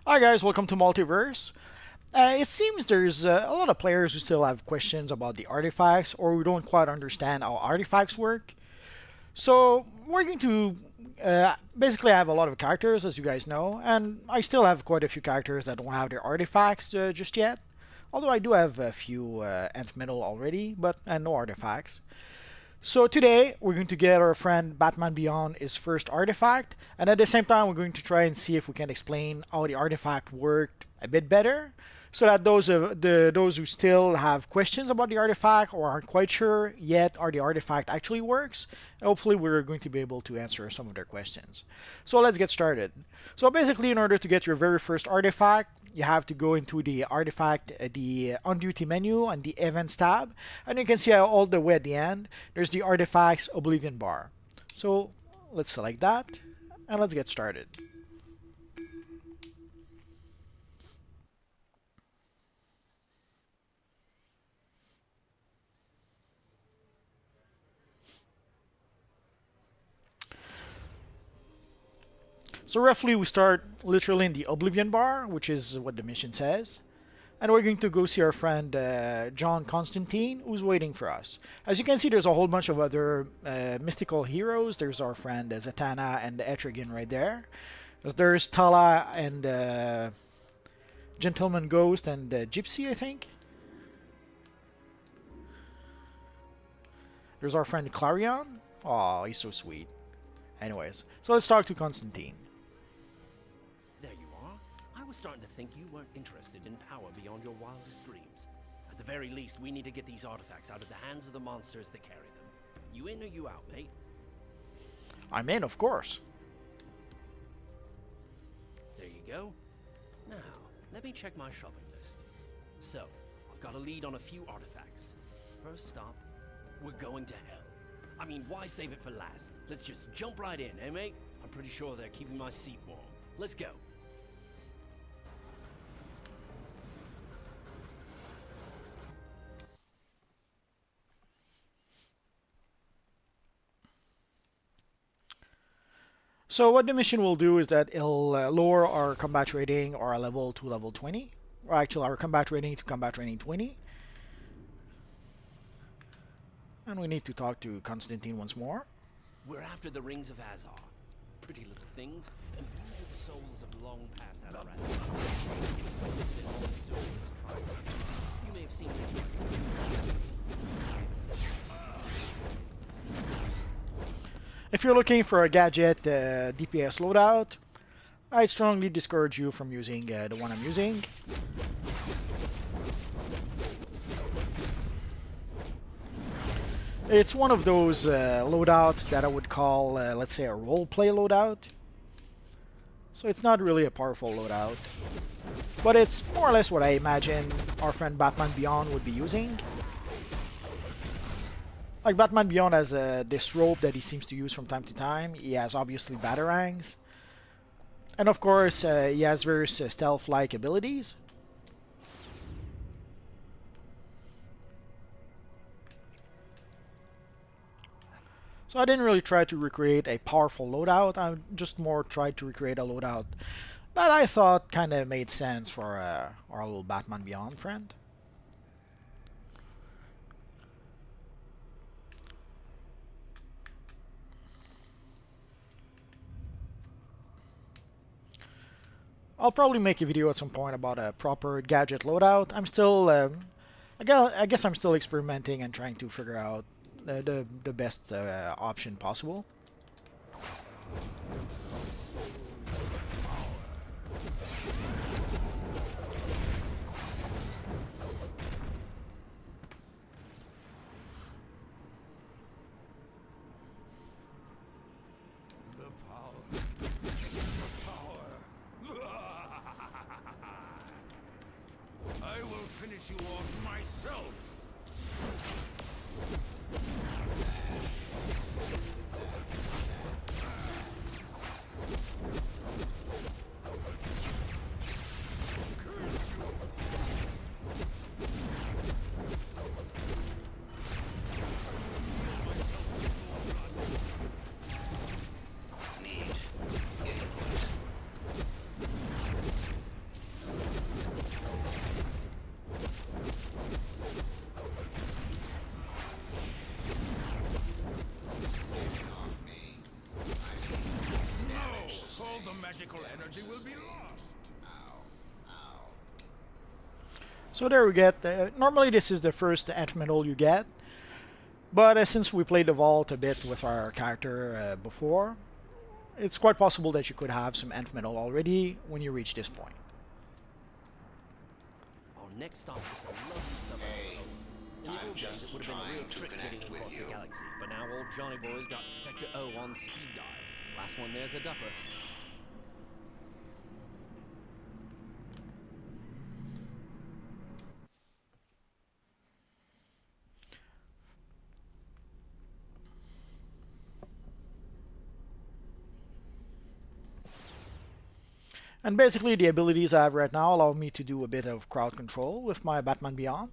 Hi guys, welcome to Multiverse. It seems there's a lot of players who still have questions about the artifacts or who don't quite understand how artifacts work. So we're going to basically I have a lot of characters, as you guys know, and I still have quite a few characters that don't have their artifacts just yet. Although I do have a few nth metal already, but and no artifacts. So today we're going to get our friend Batman Beyond his first artifact, and at the same time we're going to try and see if we can explain how the artifact worked a bit better, so that those who still have questions about the artifact or aren't quite sure yet how the artifact actually works, hopefully we're going to be able to answer some of their questions. So let's get started. So basically, in order to get your very first artifact, you have to go into the artifact, the on duty menu and the events tab, and you can see all the way at the end there's the artifacts oblivion bar. So let's select that and let's get started. So roughly we start literally in the oblivion bar, which is what the mission says. And we're going to go see our friend John Constantine, who's waiting for us. As you can see, there's a whole bunch of other mystical heroes. There's our friend Zatanna and Etrigan right there. There's Tala and Gentleman Ghost and Gypsy, I think. There's our friend Clarion. Oh, he's so sweet. Anyways, so let's talk to Constantine. There you are. I was starting to think you weren't interested in power beyond your wildest dreams. At the very least, we need to get these artifacts out of the hands of the monsters that carry them. You in or you out, mate? I'm in, of course. There you go. Now, let me check my shopping list. So, I've got a lead on a few artifacts. First stop, we're going to hell. I mean, why save it for last? Let's just jump right in, eh, mate? I'm pretty sure they're keeping my seat warm. Let's go. So what the mission will do is that it'll lower our combat rating or our level to level 20. Or actually our combat rating to combat rating 20. And we need to talk to Constantine once more. We're after the rings of Azar. Pretty little things, and these are the souls of long past Azarath. You may have seen them. If you're looking for a gadget DPS loadout, I strongly discourage you from using the one I'm using. It's one of those loadouts that I would call, let's say, a roleplay loadout. So it's not really a powerful loadout. But it's more or less what I imagine our friend Batman Beyond would be using. Like Batman Beyond has this rope that he seems to use from time to time. He has obviously batarangs. And of course, he has various stealth-like abilities. So I didn't really try to recreate a powerful loadout. I just more tried to recreate a loadout that I thought kind of made sense for our little Batman Beyond friend. I'll probably make a video at some point about a proper gadget loadout. I'm still, I guess I'm still experimenting and trying to figure out the best option possible. I will finish you off myself! the magical energy will be lost. So there we get, normally this is the first nth medal you get, but since we played the vault a bit with our character before, it's quite possible that you could have some nth medal already when you reach this point. Our next stop is the lovely suburb of Owen. In the old days, it would have been a real trick getting across the galaxy, but now old Johnny Boy's got Sector O on speed dial. Last one there's a duffer. And basically the abilities I have right now allow me to do a bit of crowd control with my Batman Beyond,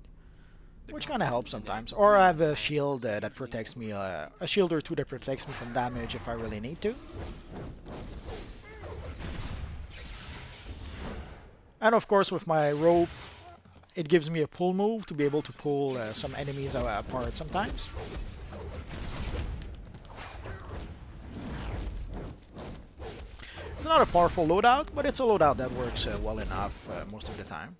which kind of helps sometimes. Or I have a shield that protects me, a shield or two that protects me from damage if I really need to. And of course with my rope, it gives me a pull move to be able to pull some enemies apart sometimes. It's not a powerful loadout, but it's a loadout that works well enough most of the time.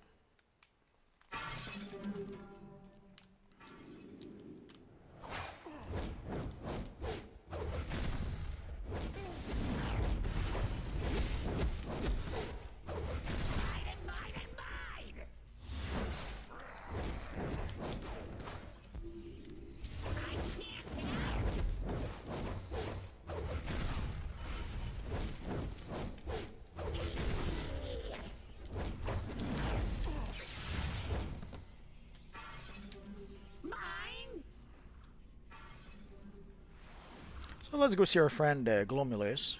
So let's go see our friend Glomulus.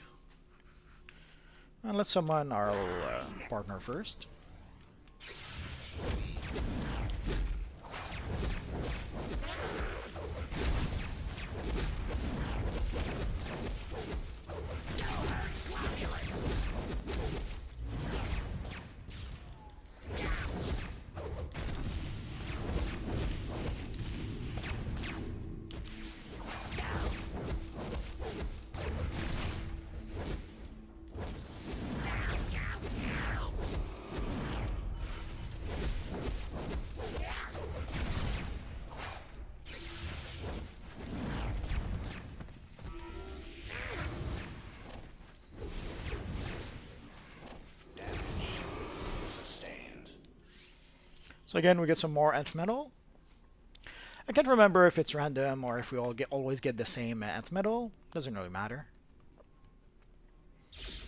And let's summon our partner first. So again, we get some more nth medal. I can't remember if it's random or if we always get the same nth medal. Doesn't really matter. So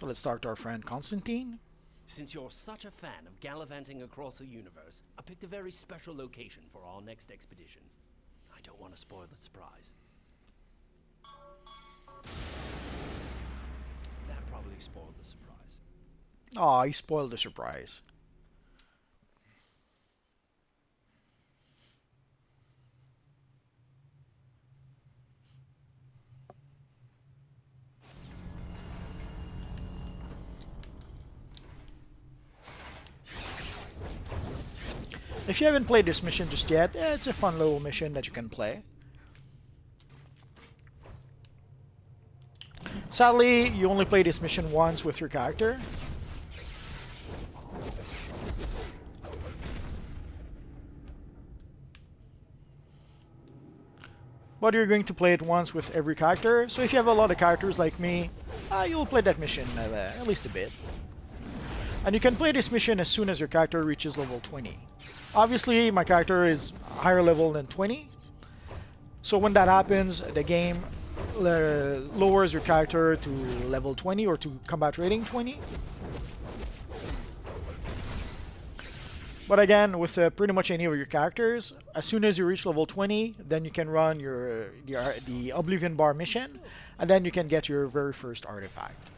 let's talk to our friend Constantine. Since you're such a fan of gallivanting across the universe, I picked a very special location for our next expedition. I don't want to spoil the surprise. That probably spoiled the surprise. Aw, he spoiled the surprise. If you haven't played this mission just yet, it's a fun little mission that you can play. Sadly, you only play this mission once with your character. But you're going to play it once with every character, so if you have a lot of characters like me, you'll play that mission at least a bit. And you can play this mission as soon as your character reaches level 20. Obviously, my character is higher level than 20, so when that happens, the game lowers your character to level 20 or to combat rating 20. But again, with pretty much any of your characters, as soon as you reach level 20, then you can run the Oblivion Bar mission, and then you can get your very first artifact.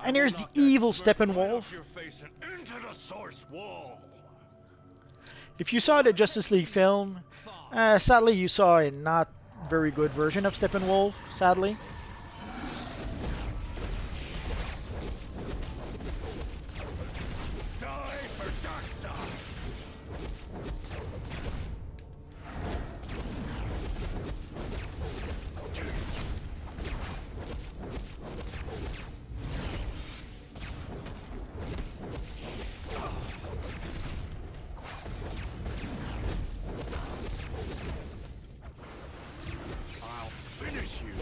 And here's the evil Steppenwolf. Your face and into the source wall. If you saw the Justice League film, sadly you saw a not very good version of Steppenwolf, sadly. Die for Darkseid. I'll finish you.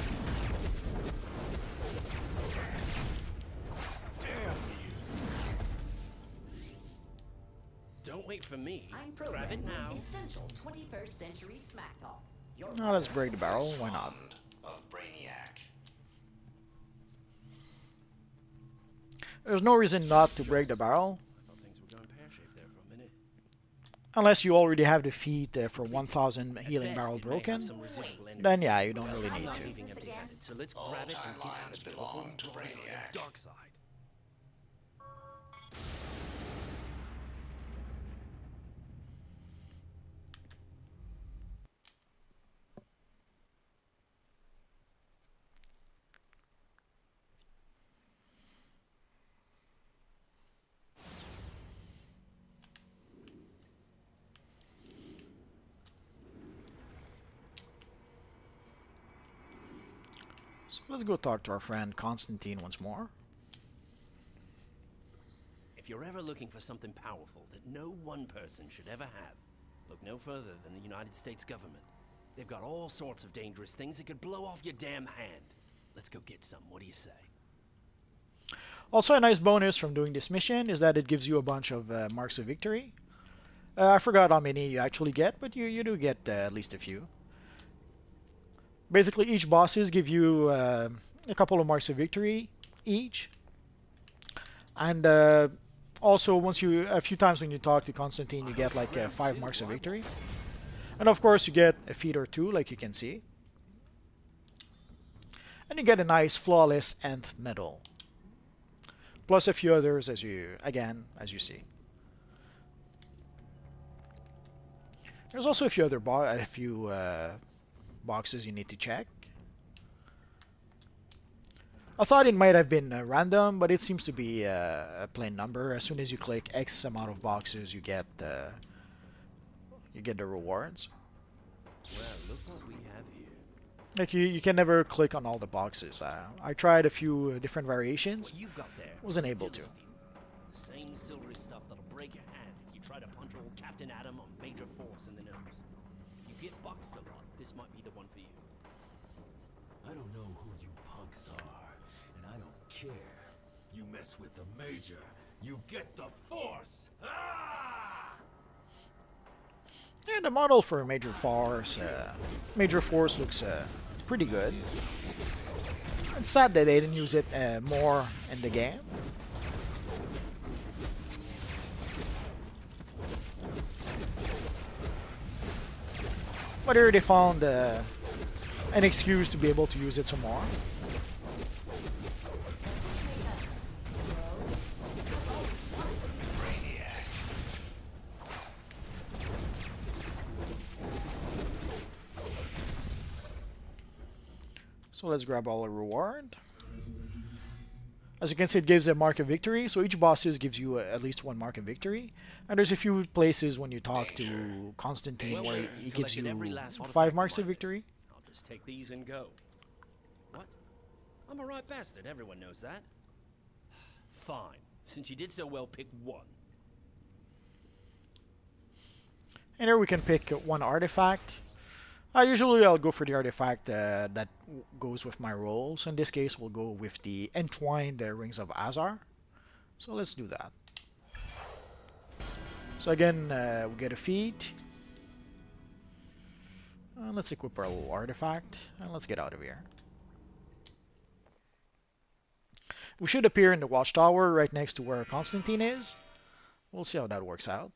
Damn you. Don't wait for me. I'm Grab programming it now. essential 21st century smack talk. Your Now let's break the barrel, why not? Of Brainiac. There's no reason not to break the barrel, I thought things were going pear-shaped there for a minute. unless you already have the feat for At 1000 healing best, barrel it may have broken. some residual energy. Then yeah, you don't really I'm need not to. leaving empty-handed, so let's All grab it and get out timelines of here belong before we to draw it Brainiac. dark side. So let's go talk to our friend Constantine once more. If you're ever looking for something powerful that no one person should ever have, look no further than the United States government. They've got all sorts of dangerous things that could blow off your damn hand. Let's go get some, what do you say? Also, a nice bonus from doing this mission is that it gives you a bunch of marks of victory. I forgot how many you actually get, but you do get at least a few. Basically, each bosses give you a couple of marks of victory each. And also, a few times when you talk to Constantine, you get like 5 marks of victory. And of course, you get a feat or 2, like you can see. And you get a nice flawless nth medal. Plus a few others as you see. There's also a few other boxes you need to check. I thought it might have been random, but it seems to be a plain number. As soon as you click X amount of boxes, you get the rewards. Well, look what we have here. Like you can never click on all the boxes. I tried a few different variations. What you've got there Wasn't is able to. steel. The same silvery stuff that'll break your hand if you try to punch old Captain Atom on Major Force in the nose. If you get boxed a lot, this might be the one for you. I don't know who you punks are, and I don't care. You mess with the Major, you get the Force! Ah! Yeah, the model for Major Force looks pretty good. It's sad that they didn't use it more in the game. But here they found an excuse to be able to use it some more. So let's grab all the reward. As you can see, it gives a mark of victory. So each bosses gives you at least 1 mark of victory. And there's a few places when you talk to Constantine where he gives Collected every you last artifact 5 on marks my of victory. list. I'll just take these and go. What? I'm a right bastard, everyone knows that. Fine. Since you did so well, pick 1. And here we can pick 1 artifact. Usually I'll go for the artifact that goes with my rolls. In this case, we'll go with the Entwined Rings of Azar. So let's do that. So again, we get a feat. Let's equip our little artifact, and let's get out of here. We should appear in the watchtower right next to where Constantine is. We'll see how that works out.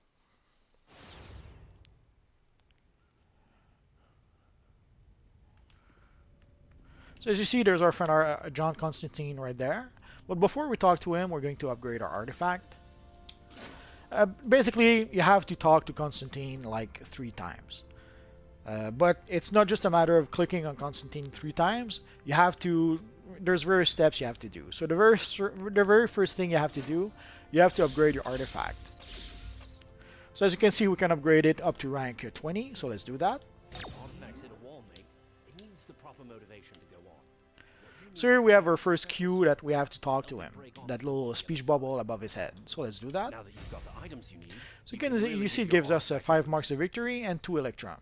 So as you see, there's our friend John Constantine right there. But before we talk to him, we're going to upgrade our artifact. Basically, you have to talk to Constantine like 3 times. But it's not just a matter of clicking on Constantine 3 times. You have to. There's various steps you have to do. So the very first thing you have to do, you have to upgrade your artifact. So as you can see, we can upgrade it up to rank 20. So let's do that. Artifacts hit a wall, mate. It needs the proper motivation to go on. So here we have our first cue that we have to talk to him. That little speech bubble above his head. So let's do that. Now that you've got the items you need, So you see it gives us 5 marks of victory and 2 electrum.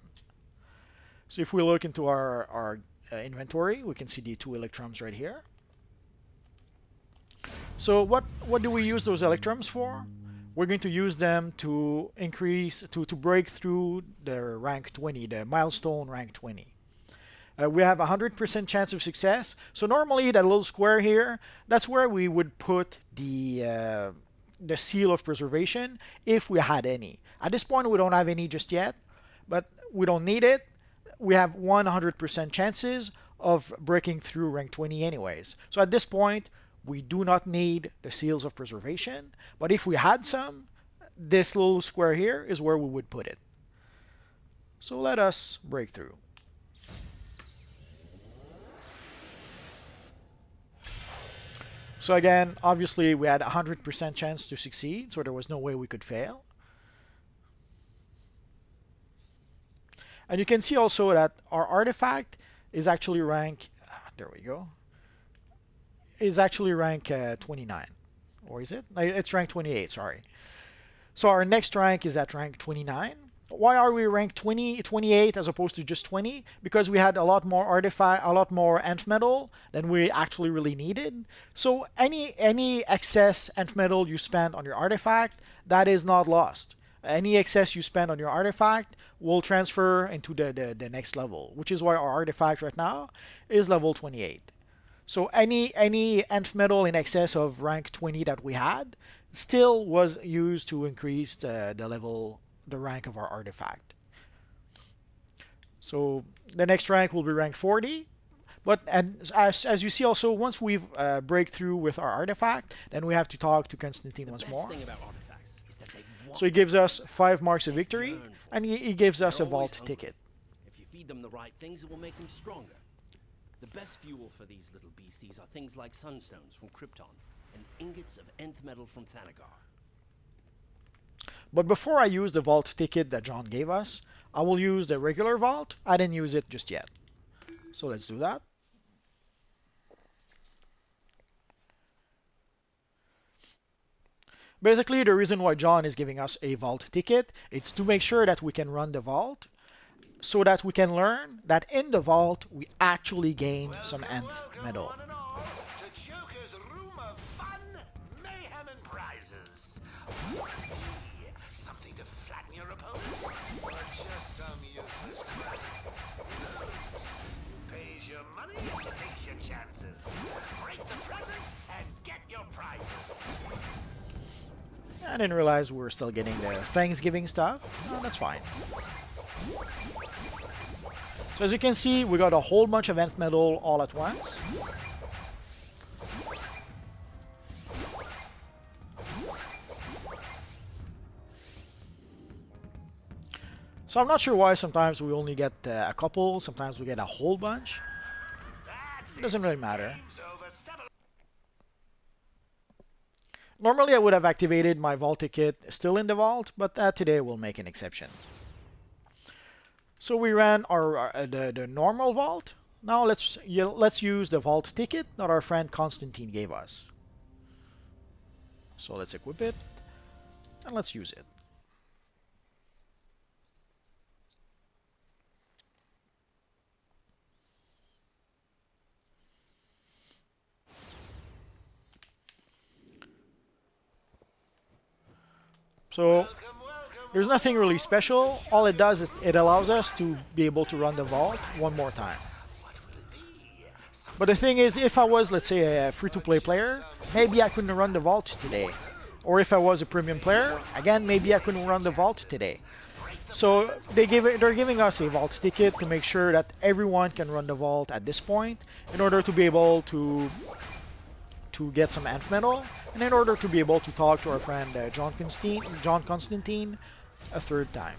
So if we look into our inventory, we can see the 2 electrums right here. So what do we use those electrums for? We're going to use them to increase, to break through the rank 20, the milestone rank 20. We have a 100% chance of success. So normally that little square here, that's where we would put the seal of preservation if we had any. At this point we don't have any just yet, but we don't need it. We have 100% chances of breaking through rank 20 anyways. So at this point, we do not need the seals of preservation, but if we had some, this little square here is where we would put it. So let us break through. So again, obviously we had a 100% chance to succeed, so there was no way we could fail. And you can see also that our artifact is actually rank, there we go, is actually rank 29. Or is it? It's rank 28, sorry. So our next rank is at rank 29. Why are we ranked 28 as opposed to just 20? Because we had a lot more artifact, a lot more nth metal than we actually really needed. So any excess nth metal you spend on your artifact, that is not lost. Any excess you spend on your artifact will transfer into the next level, which is why our artifact right now is level 28. So any nth metal in excess of rank 20 that we had still was used to increase the rank of our artifact. So the next rank will be rank 40. But as you see also, once we've break through with our artifact, then we have to talk to Constantine once more. So he gives us 5 marks of victory, and he gives us a vault ticket. If you feed them the right things, it will make them stronger. The best fuel for these little beasties are things like sunstones from Krypton and ingots of nth metal from Thanagar. But before I use the vault ticket that John gave us, I will use the regular vault. I didn't use it just yet. So let's do that. Basically, the reason why John is giving us a vault ticket is to make sure that we can run the vault, so that we can learn that in the vault we actually gain some nth metal. Something to flatten your opponents, or just some useless crap? Pays your money, takes your chances. Break the presents and get your prizes. I didn't realize we were still getting the Thanksgiving stuff. Oh, that's fine. So as you can see, we got a whole bunch of nth metal all at once. So I'm not sure why sometimes we only get a couple, sometimes we get a whole bunch. It doesn't really matter. Normally I would have activated my vault ticket still in the vault, but today we'll make an exception. So we ran the normal vault. Now let's use the vault ticket that our friend Constantine gave us. So let's equip it and let's use it. So there's nothing really special. All it does is it allows us to be able to run the vault one more time. But the thing is, if I was, let's say, a free-to-play player, maybe I couldn't run the vault today. Or if I was a premium player, again, maybe I couldn't run the vault today. So they're giving us a vault ticket to make sure that everyone can run the vault at this point in order to be able to to get some nth metal, and in order to be able to talk to our friend John Constantine a third time.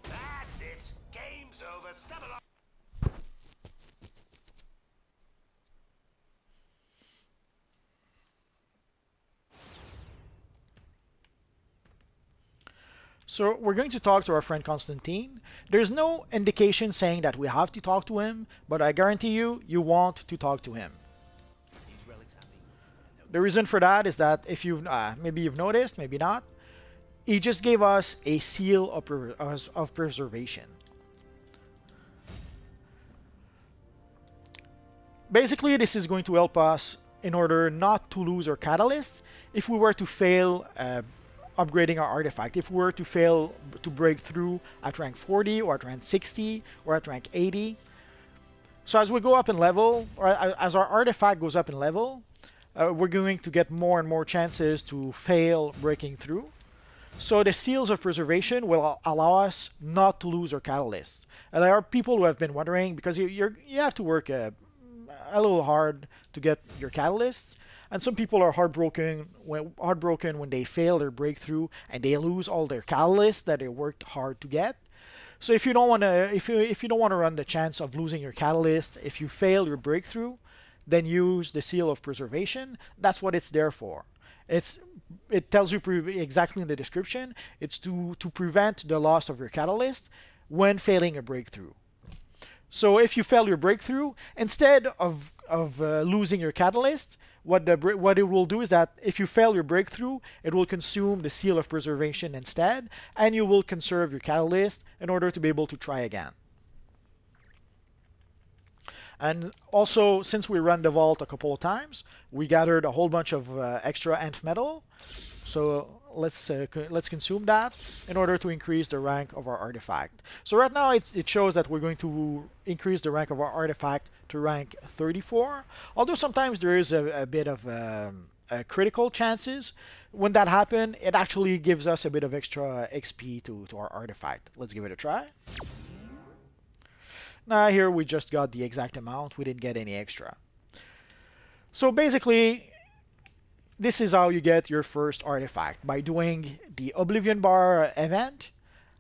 That's it. Game's over. Step it up. So we're going to talk to our friend Constantine. There's no indication saying that we have to talk to him, but I guarantee you, you want to talk to him. These relics have been. The reason for that is that if you've maybe you've noticed, maybe not, he just gave us a seal of preservation. Basically, this is going to help us in order not to lose our catalyst if we were to fail upgrading our artifact. If we were to fail to break through at rank 40 or at rank 60 or at rank 80. So as we go up in level, or as our artifact goes up in level, we're going to get more and more chances to fail breaking through. So the seals of preservation will allow us not to lose our catalysts. And there are people who have been wondering, because you have to work a little hard to get your catalysts, and some people are heartbroken when they fail their breakthrough and they lose all their catalysts that they worked hard to get. So if you don't want to, if you don't want to run the chance of losing your catalyst, if you fail your breakthrough, then use the seal of preservation. That's what it's there for. It tells you exactly in the description. It's to prevent the loss of your catalyst when failing a breakthrough. So if you fail your breakthrough, instead of losing your catalyst, what it will do is that if you fail your breakthrough, it will consume the seal of preservation instead, and you will conserve your catalyst in order to be able to try again. And also, since we ran the vault a couple of times, we gathered a whole bunch of extra nth metal. So let's consume that in order to increase the rank of our artifact. So right now it shows that we're going to increase the rank of our artifact to rank 34. Although sometimes there is a bit of critical chances. When that happens, it actually gives us a bit of extra XP to our artifact. Let's give it a try. Now here we just got the exact amount. We didn't get any extra. So basically, this is how you get your first artifact, by doing the Oblivion Bar event,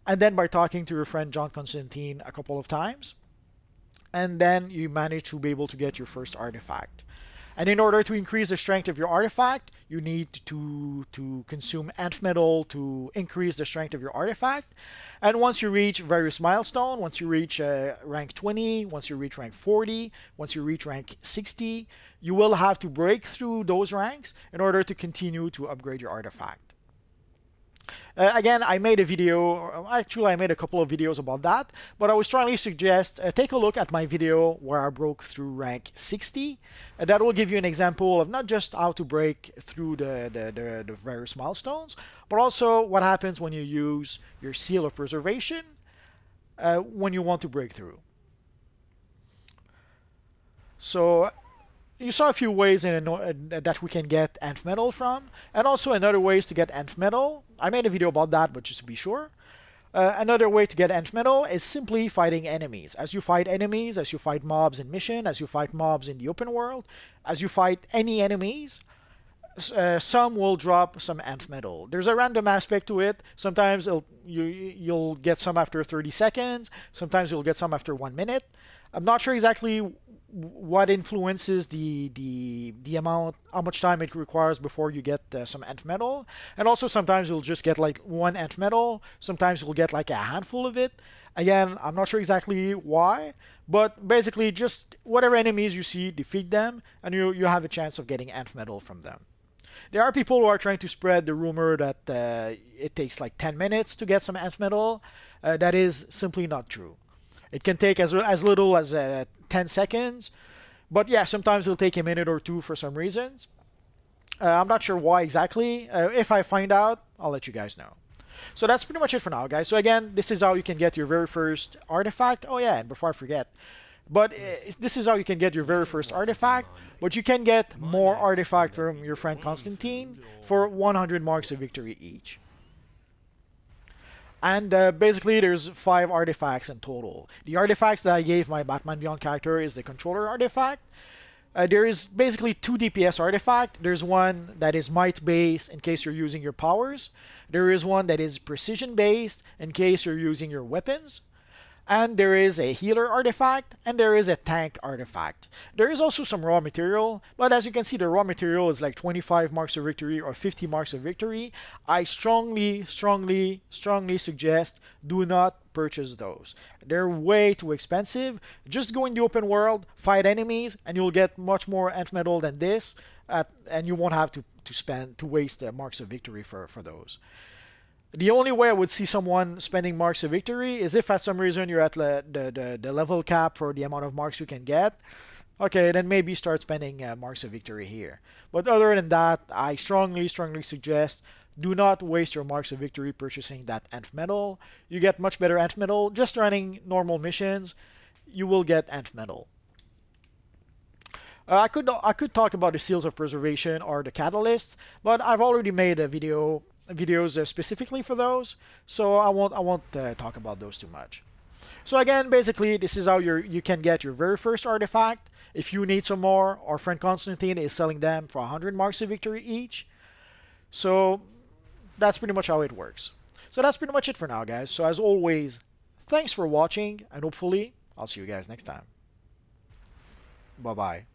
and then by talking to your friend John Constantine a couple of times, and then you manage to be able to get your first artifact. And in order to increase the strength of your artifact, you need to consume nth metal to increase the strength of your artifact. And once you reach various milestones, once you reach rank 20, once you reach rank 40, once you reach rank 60, you will have to break through those ranks in order to continue to upgrade your artifact. Again, I made a video, actually I made a couple of videos about that, but I would strongly suggest take a look at my video where I broke through rank 60. That will give you an example of not just how to break through the various milestones, but also what happens when you use your seal of preservation when you want to break through. So you saw a few ways that we can get nth metal from, and also another ways to get nth metal. I made a video about that, but just to be sure. Another way to get nth metal is simply fighting enemies. As you fight enemies, as you fight mobs in mission, as you fight mobs in the open world, as you fight any enemies, some will drop some nth metal. There's a random aspect to it. Sometimes you'll get some after 30 seconds. Sometimes you'll get some after 1 minute. I'm not sure exactly what influences the amount, how much time it requires before you get some nth metal. And also sometimes you'll just get like 1 nth metal. Sometimes you'll get like a handful of it. Again, I'm not sure exactly why, but basically just whatever enemies you see, defeat them, and you have a chance of getting nth metal from them. There are people who are trying to spread the rumor that it takes like 10 minutes to get some nth metal. That is simply not true. It can take as little as 10 seconds, but yeah, sometimes it'll take a minute or two for some reasons. I'm not sure why exactly. If I find out, I'll let you guys know. So that's pretty much it for now, guys. So again, this is how you can get your very first artifact. Oh yeah, and before I forget, but this is how you can get your very first artifact. But you can get more artifact from your friend Constantine for 100 marks of victory each. And basically, there's 5 artifacts in total. The artifacts that I gave my Batman Beyond character is the controller artifact. There is basically 2 DPS artifact. There's one that is might based in case you're using your powers. There is one that is precision based in case you're using your weapons. And there is a healer artifact, and there is a tank artifact. There is also some raw material, but as you can see, the raw material is like 25 marks of victory or 50 marks of victory. I strongly suggest do not purchase those. They're way too expensive. Just go in the open world, fight enemies, and you'll get much more nth metal than this, and you won't have to waste marks of victory for those. The only way I would see someone spending marks of victory is if for some reason you're at the level cap for the amount of marks you can get. Okay, then maybe start spending marks of victory here. But other than that, I strongly suggest do not waste your marks of victory purchasing that nth metal. You get much better nth metal just running normal missions. You will get nth metal. I could talk about the seals of preservation or the catalysts, but I've already made a videos specifically for those, so I won't talk about those too much. So again, basically, this is how you can get your very first artifact. If you need some more, our friend Constantine is selling them for 100 marks of victory each. So that's pretty much how it works. So that's pretty much it for now, guys. So as always, thanks for watching, and hopefully I'll see you guys next time. Bye bye.